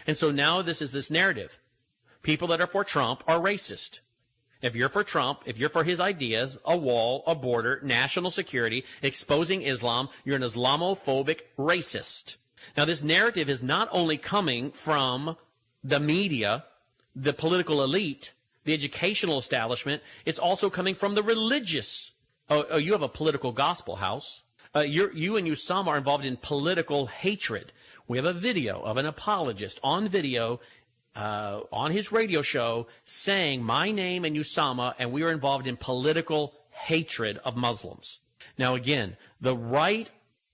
And so now this is this narrative. People that are for Trump are racist. If you're for Trump, if you're for his ideas, a wall, a border, national security, exposing Islam, you're an Islamophobic racist. Now this narrative is not only coming from the media, the political elite, the educational establishment, it's also coming from the religious. Oh, you have a political gospel, Howse. You and Usama are involved in political hatred. We have a video of an apologist on video on his radio show saying my name and Usama, and we are involved in political hatred of Muslims. Now again, the right,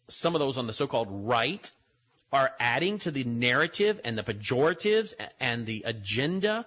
some of those on the so-called right, are adding to the narrative and the pejoratives and the agenda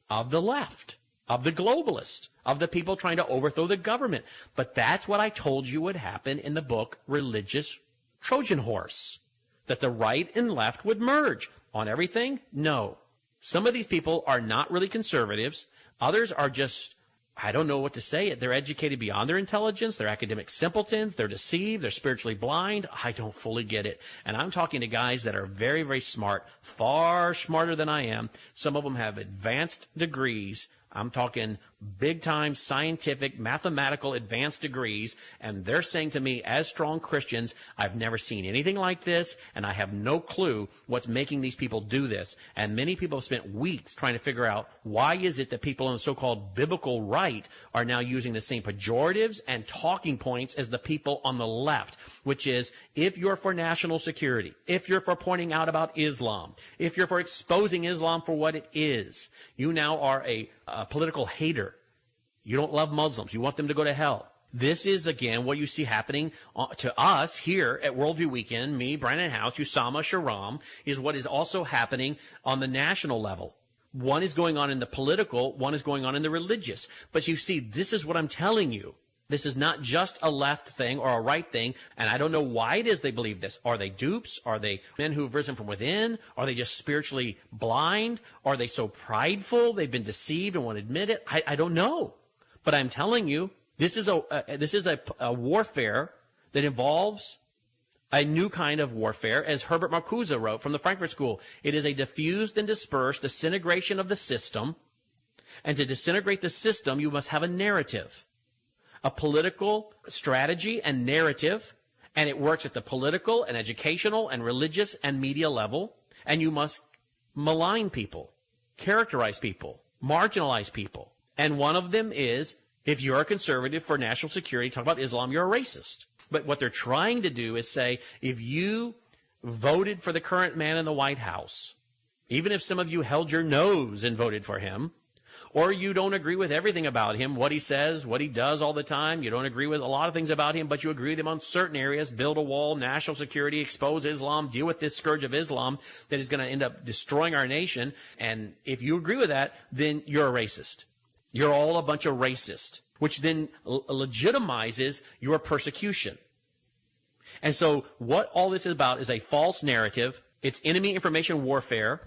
of the left, of the globalists, of the people trying to overthrow the government. But that's what I told you would happen in the book Religious Trojan Horse, that the right and left would merge. On everything? No. Some of these people are not really conservatives. Others are just, I don't know what to say. They're educated beyond their intelligence. They're academic simpletons. They're deceived. They're spiritually blind. I don't fully get it. And I'm talking to guys that are very, very smart, far smarter than I am. Some of them have advanced degrees. I'm talking big-time scientific, mathematical, advanced degrees, and they're saying to me, as strong Christians, I've never seen anything like this, and I have no clue what's making these people do this. And many people have spent weeks trying to figure out why is it that people on the so-called biblical right are now using the same pejoratives and talking points as the people on the left, which is, if you're for national security, if you're for pointing out about Islam, if you're for exposing Islam for what it is, you now are a political hater. You don't love Muslims. You want them to go to hell. This is, again, what you see happening to us here at Worldview Weekend, me, Brannon, Howse, Usama, Sharam, is what is also happening on the national level. One is going on in the political, one is going on in the religious. But you see, this is what I'm telling you. This is not just a left thing or a right thing, and I don't know why it is they believe this. Are they dupes? Are they men who have risen from within? Are they just spiritually blind? Are they so prideful they've been deceived and won't admit it? I don't know. But I'm telling you, this is a warfare that involves a new kind of warfare, as Herbert Marcuse wrote from the Frankfurt School. It is a diffused and dispersed disintegration of the system, and to disintegrate the system, you must have a narrative. A political strategy and narrative, and it works at the political and educational and religious and media level, and you must malign people, characterize people, marginalize people. And one of them is, if you're a conservative for national security, talk about Islam, you're a racist. But what they're trying to do is say, if you voted for the current man in the White House, even if some of you held your nose and voted for him, or you don't agree with everything about him, what he says, what he does all the time. You don't agree with a lot of things about him, but you agree with him on certain areas. Build a wall, national security, expose Islam, deal with this scourge of Islam that is going to end up destroying our nation. And if you agree with that, then you're a racist. You're all a bunch of racists, which then legitimizes your persecution. And so what all this is about is a false narrative. It's enemy information warfare.